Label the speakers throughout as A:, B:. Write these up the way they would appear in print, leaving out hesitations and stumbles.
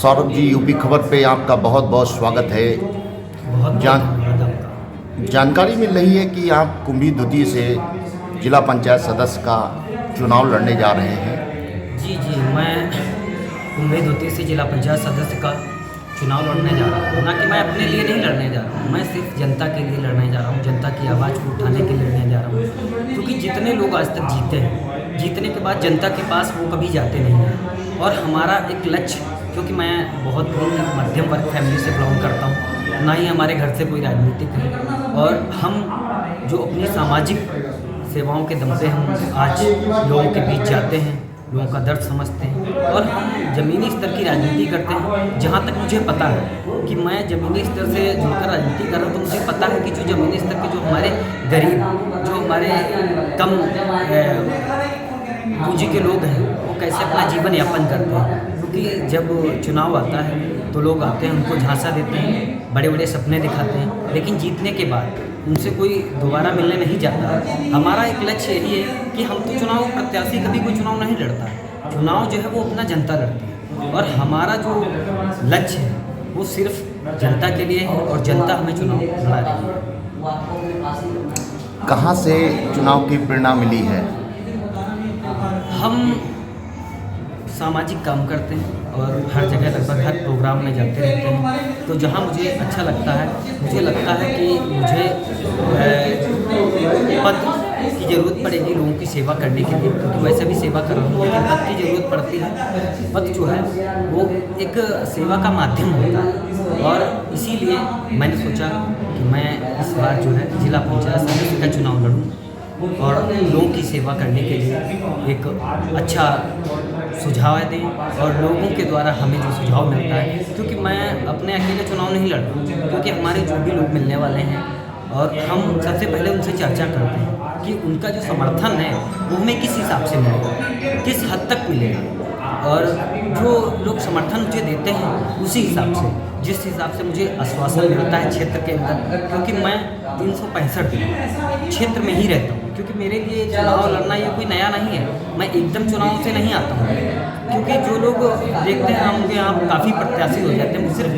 A: Saurabh ji, UP खबर पे आपका बहुत बहुत स्वागत है।
B: बहुत धन्यवाद आपका।
A: जानकारी मिल रही है कि आप कुंभी द्वितीय से जिला पंचायत सदस्य का चुनाव लड़ने जा रहे हैं।
B: जी, मैं कुंभी द्वितीय से जिला पंचायत सदस्य का चुनाव लड़ने जा रहा हूँ। ना कि मैं अपने लिए नहीं लड़ने जा रहा हूँ, मैं सिर्फ जनता के लिए लड़ने जा रहा हूँ, जनता की आवाज़ को उठाने के लिए लड़ने जा रहा हूँ। क्योंकि जितने लोग आज तक जीते हैं, जीतने के बाद जनता के पास वो कभी जाते नहीं हैं। और हमारा एक लक्ष्य, क्योंकि मैं बहुत ही मध्यम वर्ग फैमिली से बिलोंग करता हूँ, ना ही हमारे घर से कोई राजनीतिक है, और हम जो अपनी सामाजिक सेवाओं के दम पे हम आज लोगों के बीच जाते हैं, लोगों का दर्द समझते हैं, और हम ज़मीनी स्तर की राजनीति करते हैं। जहाँ तक मुझे पता है कि मैं ज़मीनी स्तर से जुड़कर राजनीति कर रहा हूँ, तो मुझे पता है कि जो ज़मीनी स्तर के जो हमारे गरीब, जो हमारे कम पूंजी के लोग हैं, वो कैसे अपना जीवन यापन करते हैं। क्योंकि जब चुनाव आता है तो लोग आते हैं, उनको झांसा देते हैं, बड़े बड़े सपने दिखाते हैं, लेकिन जीतने के बाद उनसे कोई दोबारा मिलने नहीं जाता। हमारा एक लक्ष्य यही है कि हम तो चुनाव प्रत्याशी कभी कोई चुनाव नहीं लड़ता है, चुनाव जो है वो अपना जनता लड़ती है, और हमारा जो लक्ष्य है वो सिर्फ जनता के लिए है, और जनता हमें चुनाव लड़ा रही है।
A: कहाँ से चुनाव की प्रेरणा मिली है?
B: हम सामाजिक काम करते हैं और हर जगह लगभग हर प्रोग्राम में जाते रहते हैं। तो जहाँ मुझे अच्छा लगता है, मुझे लगता है कि मुझे पद की ज़रूरत पड़ेगी लोगों की सेवा करने के लिए, क्योंकि वैसे भी सेवा कर रहा हूँ, लेकिन पद की ज़रूरत पड़ती है। पद जो है वो एक सेवा का माध्यम होता है, और इसीलिए मैंने सोचा कि मैं इस बार जो है जिला पंचायत समिति का चुनाव लड़ूँ और लोगों की सेवा करने के लिए एक अच्छा सुझाव दें, और लोगों के द्वारा हमें जो सुझाव मिलता है, क्योंकि मैं अपने अकेले चुनाव नहीं लड़ता हूँ, क्योंकि हमारे जो भी लोग मिलने वाले हैं, और हम सबसे पहले उनसे चर्चा करते हैं कि उनका जो समर्थन है वो हमें किस हिसाब से मिलेगा, किस हद तक मिलेगा, और जो लोग समर्थन मुझे देते हैं उसी हिसाब से, जिस हिसाब से मुझे आश्वासन मिलता है क्षेत्र के अंदर, क्योंकि मैं 365 दिन क्षेत्र में ही रहता हूँ। क्योंकि मेरे लिए चुनाव लड़ना ये कोई नया नहीं है, मैं एकदम चुनाव से नहीं आता हूँ। क्योंकि जो लोग देखते हैं उनके यहाँ काफ़ी प्रत्याशी हो जाते हैं, सिर्फ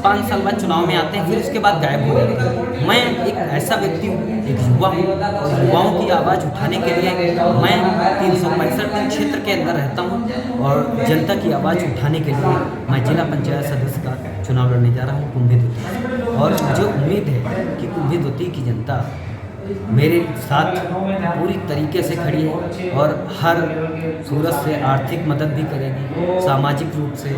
B: 5 साल बाद चुनाव में आते हैं, फिर उसके बाद गायब हो जाते हैं। मैं एक ऐसा व्यक्ति हूँ, एक युवा हूँ, और युवाओं की आवाज़ उठाने के लिए मैं 365 दिन क्षेत्र के अंदर रहता हूँ, और जनता की आवाज़ उठाने के लिए मैं जिला पंचायत सदस्य का चुनाव लड़ने जा रहा हूँ कुंभी द्वितीय। और मुझे उम्मीद है कि कुंभी द्वितीय की जनता मेरे साथ पूरी तरीके से खड़ी है, और हर सूरत से आर्थिक मदद भी करेगी, सामाजिक रूप से,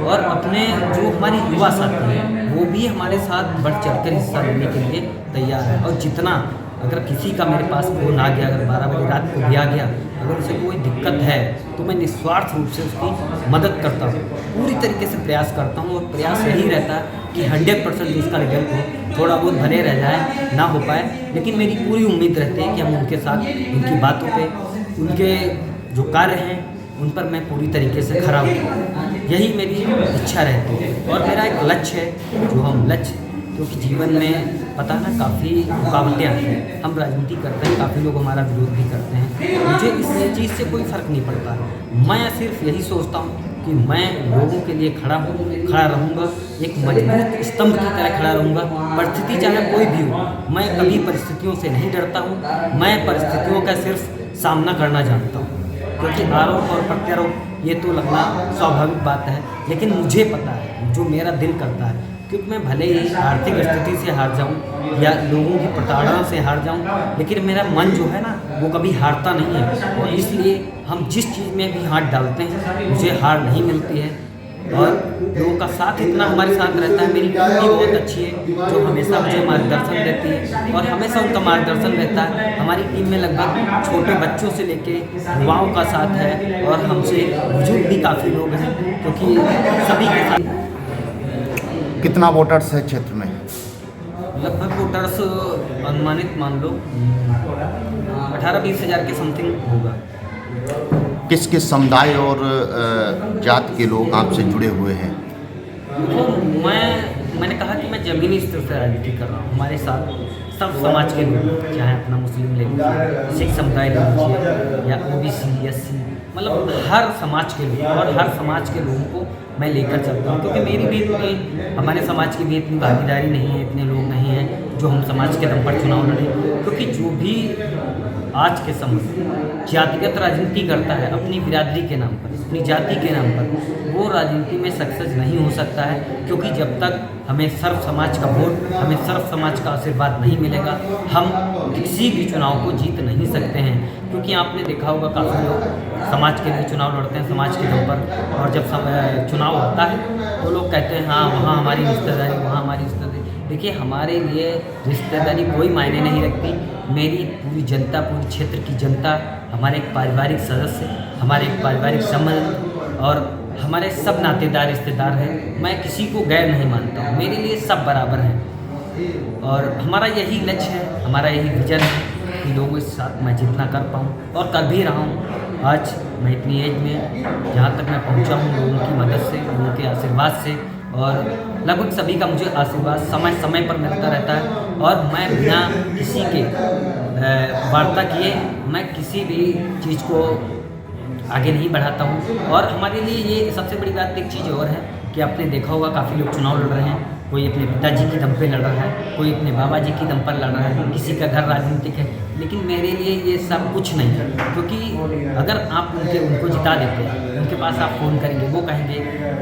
B: और अपने जो हमारे युवा साथी हैं वो भी हमारे साथ बढ़ चढ़कर हिस्सा लेने के लिए तैयार है। और जितना अगर किसी का मेरे पास फ़ोन आ गया, अगर 12 बजे रात को भी आ गया, अगर उसे कोई दिक्कत है तो मैं निस्वार्थ रूप से उसकी मदद करता हूँ, पूरी तरीके से प्रयास करता हूँ। और प्रयास यही रहता है कि 100% उसका रिजल्ट हो, थोड़ा बहुत भले रह जाए, ना हो पाए, लेकिन मेरी पूरी उम्मीद रहती है कि हम उनके साथ, उनकी बातों पे, उनके जो कार्य हैं उन पर मैं पूरी तरीके से खरा हूँ। यही मेरी इच्छा रहती है, और मेरा एक लक्ष्य है, जो हम लक्ष्य, क्योंकि जीवन में पता ना काफ़ी रुकावटें आती हैं, हम राजनीति करते हैं, काफ़ी लोग हमारा विरोध भी करते हैं, मुझे इस चीज़ से कोई फ़र्क नहीं पड़ता। मैं सिर्फ यही सोचता हूँ कि मैं लोगों के लिए खड़ा रहूँगा, एक मजबूत स्तंभ की तरह खड़ा रहूँगा। परिस्थिति चाहे कोई भी हो, मैं कभी परिस्थितियों से नहीं डरता हूँ, मैं परिस्थितियों का सिर्फ सामना करना जानता हूँ। क्योंकि आरोप और प्रत्यारोप ये तो लगना स्वाभाविक बात है, लेकिन मुझे पता है जो मेरा दिल करता है, क्योंकि मैं भले ही आर्थिक स्थिति से हार जाऊं या लोगों की प्रताड़ना से हार जाऊं, लेकिन मेरा मन जो है ना वो कभी हारता नहीं है। और इसलिए हम जिस चीज़ में भी हाथ डालते हैं मुझे हार नहीं मिलती है, और लोगों का साथ इतना हमारे साथ रहता है। मेरी टीम भी बहुत अच्छी है, जो हमेशा मुझे मार्गदर्शन देती है, और हमेशा उनका मार्गदर्शन रहता है। हमारी टीम में लगभग छोटे बच्चों से लेके युवाओं का साथ है, और हमसे बुजुर्ग भी काफ़ी लोग हैं, क्योंकि सभी के साथ।
A: कितना वोटर्स है क्षेत्र में?
B: लगभग वोटर्स अनुमानित मान लो 18-20 हज़ार के समथिंग होगा।
A: किस किस समुदाय और जात के लोग आपसे जुड़े हुए हैं?
B: तो मैंने कहा कि मैं ज़मीनी स्तर से राजनीति कर रहा हूँ। हमारे साथ सब समाज के लोग, चाहे अपना मुस्लिम ले लीजिए, सिख समुदाय ले लीजिए, या OBC SC, मतलब हर समाज के लोग, और हर समाज के लोगों को मैं लेकर चलता हूँ, क्योंकि मेरी भी इतनी, हमारे समाज की भी इतनी भागीदारी नहीं है, इतने लोग नहीं हैं जो हम समाज के दम पर चुनाव लड़ें। क्योंकि जो भी आज के समय जातिगत राजनीति करता है अपनी बिरादरी के नाम पर, अपनी जाति के नाम पर, वो राजनीति में सक्सेस नहीं हो सकता है। क्योंकि जब तक हमें सर्व समाज का वोट, हमें सर्व समाज का आशीर्वाद नहीं मिलेगा, हम किसी भी चुनाव को जीत नहीं सकते हैं। क्योंकि आपने देखा होगा काफ़ी लोग समाज के लिए चुनाव लड़ते हैं समाज के दम पर, और जब चुनाव होता है तो लोग कहते हैं हाँ वहाँ हमारी रिश्तेदारी, वहाँ हमारी रिश्तेदारी। देखिए, हमारे लिए रिश्तेदारी कोई मायने नहीं रखती। मेरी पूरी जनता, पूरी क्षेत्र की जनता हमारे एक पारिवारिक सदस्य, हमारे एक पारिवारिक संबंध, और हमारे सब नातेदार रिश्तेदार हैं। मैं किसी को गैर नहीं मानता हूँ, मेरे लिए सब बराबर हैं। और हमारा यही लक्ष्य है, हमारा यही विजन है कि लोगों के साथ मैं जितना कर पाऊँ, और कर भी रहा हूँ। आज मैं इतनी एज में जहाँ तक मैं पहुँचा हूँ, लोगों की मदद से, लोगों के आशीर्वाद से, और लगभग सभी का मुझे आशीर्वाद समय समय पर मिलता रहता है। और मैं बिना किसी के वार्ता किए मैं किसी भी चीज़ को आगे नहीं बढ़ाता हूँ। और हमारे लिए ये सबसे बड़ी बात, एक चीज़ और है कि आपने देखा होगा काफ़ी लोग चुनाव लड़ रहे हैं, कोई अपने पिताजी की दम पे लड़ रहा है, कोई अपने बाबा जी की दम पर लड़ रहा है, किसी का घर राजनीतिक है। लेकिन मेरे लिए ये सब कुछ नहीं है, क्योंकि अगर आप उनको जिता देते हैं, उनके पास आप फ़ोन करेंगे, वो कहेंगे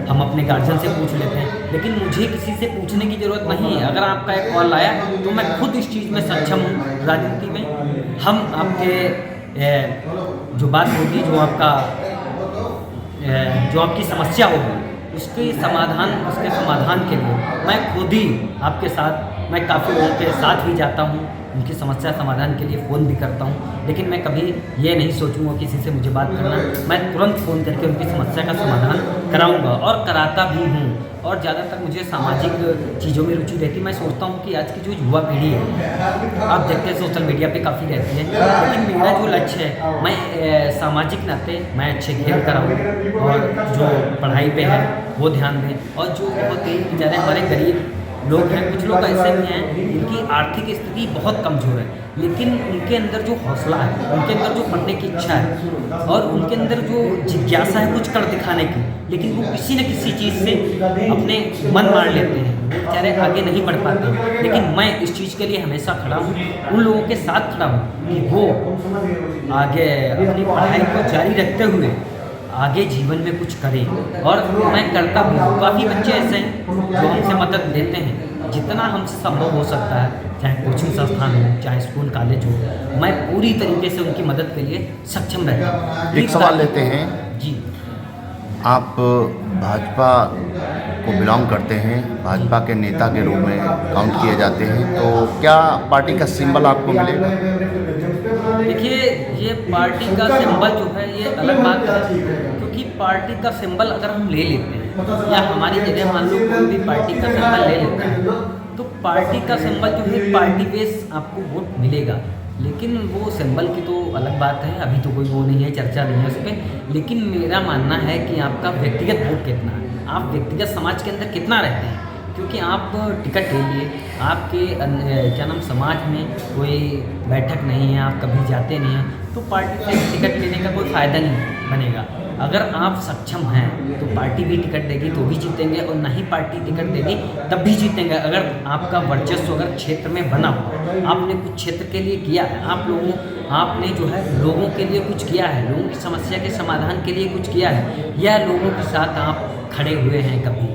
B: हम अपने गार्जियन से पूछ लेते हैं। लेकिन मुझे किसी से पूछने की ज़रूरत नहीं है। अगर आपका एक कॉल आया तो मैं खुद इस चीज़ में सक्षम हूँ राजनीति में। हम आपके जो बात होगी, जो आपकी समस्या होगी, उसके समाधान के लिए मैं खुद ही आपके साथ, मैं काफ़ी लोगों के साथ भी जाता हूँ, उनकी समस्या समाधान के लिए फ़ोन भी करता हूँ। लेकिन मैं कभी ये नहीं सोचूंगा किसी से मुझे बात करना, मैं तुरंत फ़ोन करके उनकी समस्या का समाधान कराऊंगा, और कराता भी हूँ। और ज़्यादातर मुझे सामाजिक चीज़ों में रुचि रहती है। मैं सोचता हूँ कि आज की जो युवा पीढ़ी है, आप देखते हैं सोशल मीडिया पे काफ़ी रहती है, लेकिन मेरा जो लक्ष्य है, मैं सामाजिक नाते मैं अच्छे खेल कराऊँ, और जो पढ़ाई पे है वो ध्यान दें। और जो बहुत ही ज़्यादा हमारे गरीब लोग हैं, कुछ लोग ऐसे भी हैं जिनकी आर्थिक स्थिति बहुत कमज़ोर है, लेकिन उनके अंदर जो हौसला है, उनके अंदर जो पढ़ने की इच्छा है, और उनके अंदर जो जिज्ञासा है कुछ कर दिखाने की, लेकिन वो किसी न किसी चीज़ से अपने मन मार लेते हैं, बेचारे आगे नहीं बढ़ पाते। लेकिन मैं इस चीज़ के लिए हमेशा खड़ा हूँ, उन लोगों के साथ खड़ा हूँ कि वो आगे अपनी पढ़ाई को जारी रखते हुए आगे जीवन में कुछ करें। और मैं करता भी हूँ। काफ़ी बच्चे ऐसे हैं जो हमसे मदद लेते हैं, जितना हमसे संभव हो सकता है, चाहे कोचिंग संस्थान हो, चाहे स्कूल कॉलेज हो, मैं पूरी तरीके से उनकी मदद के लिए सक्षम रहता हूँ।
A: एक सवाल लेते हैं
B: जी।
A: आप भाजपा को बिलोंग करते हैं, भाजपा के नेता के रूप में काउंट किए जाते हैं, तो क्या पार्टी का सिंबल आपको मिलेगा?
B: देखिए, ये पार्टी का सिंबल जो है ये अलग बात है, क्योंकि पार्टी का सिंबल अगर हम ले लेते हैं, या हमारी जगह मान लो कोई भी पार्टी का सिंबल ले लेता है, तो पार्टी का सिंबल जो है पार्टी बेस आपको वोट मिलेगा। लेकिन वो सिंबल की तो अलग बात है, अभी तो कोई वो नहीं है, चर्चा नहीं है उस पर। लेकिन मेरा मानना है कि आपका व्यक्तिगत वोट कितना है, आप व्यक्तिगत समाज के अंदर कितना रहते हैं। क्योंकि आप टिकट ले लिए, आपके क्या नाम समाज में कोई बैठक नहीं है, आप कभी जाते नहीं हैं, तो पार्टी से टिकट लेने का कोई फ़ायदा नहीं बनेगा। अगर आप सक्षम हैं तो पार्टी भी टिकट देगी तो भी जीतेंगे, और नहीं पार्टी टिकट देगी तब भी जीतेंगे। अगर आपका वर्चस्व अगर क्षेत्र में बना हो, आपने कुछ क्षेत्र के लिए किया है, आपने जो है लोगों के लिए कुछ किया है, लोगों की समस्या के समाधान के लिए कुछ किया है, या लोगों के साथ आप खड़े हुए हैं कभी,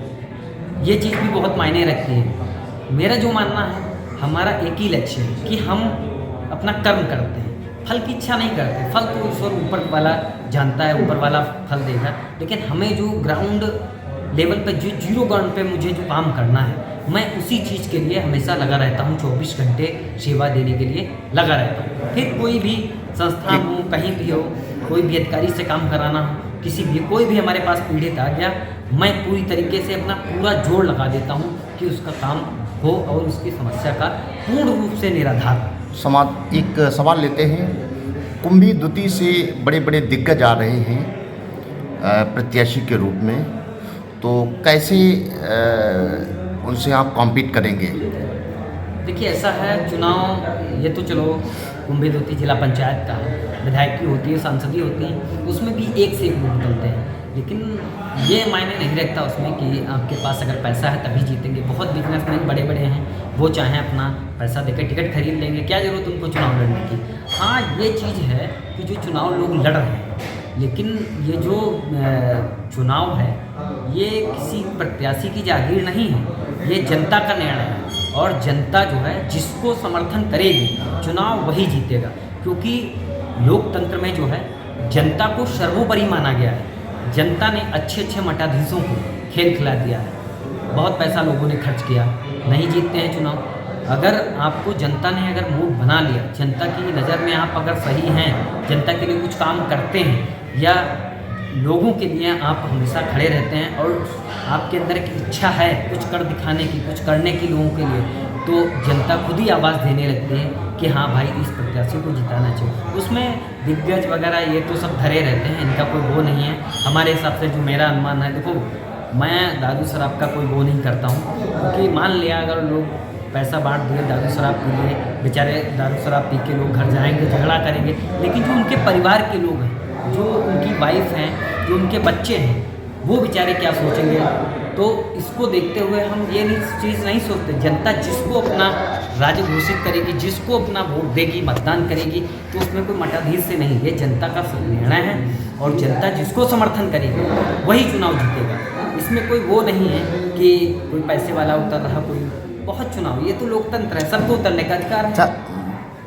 B: ये चीज़ भी बहुत मायने रखती है। मेरा जो मानना है, हमारा एक ही लक्ष्य है कि हम अपना कर्म करते हैं, फल की इच्छा नहीं करते। फल तो ईश्वर ऊपर वाला जानता है, ऊपर वाला फल देगा। लेकिन हमें जो ग्राउंड लेवल पे, जो जीरो ग्राउंड पे मुझे जो काम करना है, मैं उसी चीज़ के लिए हमेशा लगा रहता हूँ। 24 घंटे सेवा देने के लिए लगा रहता हूँ। फिर कोई भी संस्थान हो, कहीं भी हो, कोई भी अधिकारी से काम कराना हो, कोई भी हमारे पास पीड़ित आ गया, मैं पूरी तरीके से अपना पूरा जोर लगा देता हूँ कि उसका काम हो और उसकी समस्या का पूर्ण रूप से निराधार।
A: एक सवाल लेते हैं, कुंभी द्वितीय से बड़े बड़े दिग्गज आ रहे हैं प्रत्याशी के रूप में, तो कैसे उनसे आप कॉम्पीट करेंगे?
B: देखिए ऐसा है, चुनाव ये तो चलो कुंभी धोती जिला पंचायत का है, विधायक की होती है, सांसदीय होती है, उसमें भी एक से एक लोग बदलते हैं। लेकिन ये मायने नहीं रखता उसमें कि आपके पास अगर पैसा है तभी जीतेंगे। बहुत बिजनेसमैन बड़े बड़े हैं, वो चाहें अपना पैसा देकर टिकट खरीद लेंगे, क्या ज़रूरत उनको चुनाव लड़ने की। हाँ ये चीज़ है कि जो चुनाव लोग लड़ रहे हैं, लेकिन ये जो चुनाव है ये किसी प्रत्याशी की जागीर नहीं है, ये जनता का निर्णय है। और जनता जो है जिसको समर्थन करेगी चुनाव वही जीतेगा, क्योंकि लोकतंत्र में जो है जनता को सर्वोपरि माना गया है। जनता ने अच्छे अच्छे मठाधीशों को खेल खिला दिया है, बहुत पैसा लोगों ने खर्च किया, नहीं जीतते हैं चुनाव। अगर आपको जनता ने अगर मूड बना लिया, जनता की नज़र में आप अगर सही हैं, जनता के लिए कुछ काम करते हैं या लोगों के लिए आप हमेशा खड़े रहते हैं और आपके अंदर एक इच्छा है कुछ कर दिखाने की, कुछ करने की लोगों के लिए, तो जनता खुद ही आवाज़ देने लगती है कि हाँ भाई इस प्रत्याशी को जिताना चाहिए। उसमें दिग्गज वगैरह ये तो सब धरे रहते हैं, इनका कोई वो नहीं है। हमारे हिसाब से जो मेरा अनुमान है, देखो मैं दारू शराब का कोई वो नहीं करता हूँ, क्योंकि मान लिया अगर लोग पैसा बांट दिए दारू शराब के लिए, बेचारे दारू शराब पी के लोग घर जाएंगे, झगड़ा करेंगे, लेकिन जो उनके परिवार के लोग हैं, जो उनकी वाइफ हैं, जो उनके बच्चे हैं, वो बेचारे क्या सोचेंगे। तो इसको देखते हुए हम ये चीज़ नहीं सोचते, जनता जिसको अपना राज्य घोषित करेगी, जिसको अपना वोट देगी, मतदान करेगी, तो उसमें कोई मठाधीश से नहीं, ये जनता का निर्णय है और जनता जिसको समर्थन करेगी वही चुनाव जीतेगा। इसमें कोई वो नहीं है कि कोई पैसे वाला उतर रहा, कोई बहुत चुनाव, ये तो लोकतंत्र है, सबको उतरने का अधिकार है।
A: अच्छा,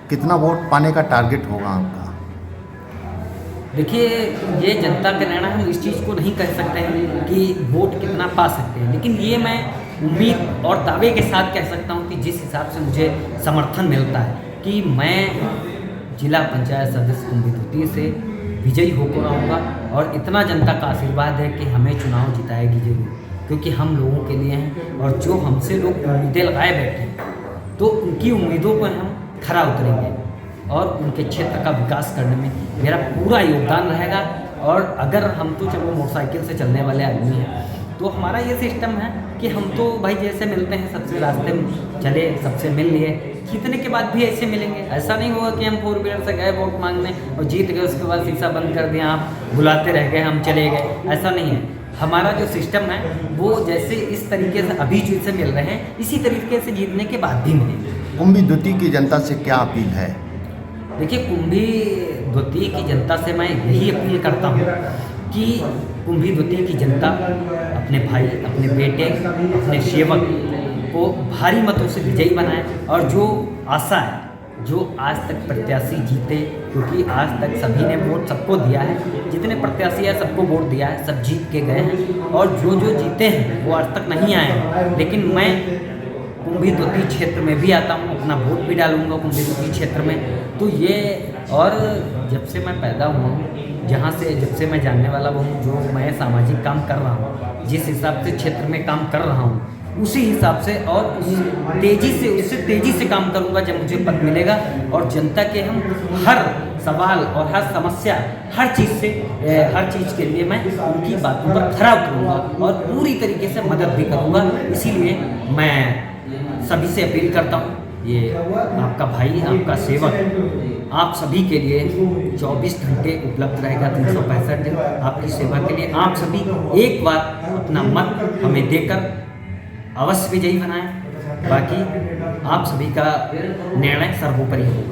A: कितना वोट पाने का टारगेट होगा आपका?
B: देखिए ये जनता का निर्णय, हम इस चीज़ को नहीं कह सकते हैं कि वोट कितना पा सकते हैं, लेकिन ये मैं उम्मीद और दावे के साथ कह सकता हूँ कि जिस हिसाब से मुझे समर्थन मिलता है कि मैं जिला पंचायत सदस्य कुंभी धोती से विजयी होकर आऊँगा। और इतना जनता का आशीर्वाद है कि हमें चुनाव जिताएगी जरूर, क्योंकि हम लोगों के लिए हैं और जो हमसे लोग उम्मीदें लगाए बैठे हैं, तो उनकी उम्मीदों पर हम खरा उतरेंगे और उनके क्षेत्र का विकास करने में मेरा पूरा योगदान रहेगा। और अगर हम तो चलो मोटरसाइकिल से चलने वाले आदमी हैं, तो हमारा ये सिस्टम है कि हम तो भाई जैसे मिलते हैं सबसे रास्ते में चले, सबसे मिल लिए, जीतने के बाद भी ऐसे मिलेंगे। ऐसा नहीं होगा कि हम 4 व्हीलर से गए वोट मांगने और जीत गए, उसके बाद शीशा बंद कर दिया, आप बुलाते रह गए, हम चले गए, ऐसा नहीं है। हमारा जो सिस्टम है वो जैसे इस तरीके से अभी जैसे मिल रहे हैं, इसी तरीके से जीतने के बाद भी मिलेंगे।
A: कुंभी धोती की जनता से क्या अपील है?
B: देखिए कुंभी धोती की जनता से मैं यही अपील करता हूँ कि कुंभी धोती की जनता अपने भाई, अपने बेटे, अपने सेवक को भारी मतों से विजयी बनाए और जो आशा है, जो आज तक प्रत्याशी जीते, क्योंकि आज तक सभी ने वोट सबको दिया है, जितने प्रत्याशी हैं सबको वोट दिया है, सब जीत के गए हैं और जो जो जीते हैं वो आज तक नहीं आए हैं। लेकिन मैं कुंभी धोती क्षेत्र में भी आता हूँ, अपना वोट भी डालूंगा कुंभी धोती क्षेत्र में। तो ये, और जब से मैं पैदा हुआ हूँ, जहाँ से जब से मैं जानने वाला हूँ, जो मैं सामाजिक काम कर रहा हूँ, जिस हिसाब से क्षेत्र में काम कर रहा हूँ, उसी हिसाब से और उससे तेज़ी से काम करूँगा जब मुझे पद मिलेगा। और जनता के हम हर सवाल और हर समस्या, हर चीज़ के लिए मैं उनकी बातों पर खरा उतरूँगा और पूरी तरीके से मदद भी करूँगा। इसीलिए मैं सभी से अपील करता हूँ, ये आपका भाई, आपका सेवक आप सभी के लिए 24 घंटे उपलब्ध रहेगा, 365 दिन आपकी सेवा के लिए। आप सभी एक बार अपना मत हमें देकर अवश्य विजयी बनाएं, बाकी आप सभी का निर्णय सर्वोपरि होगा।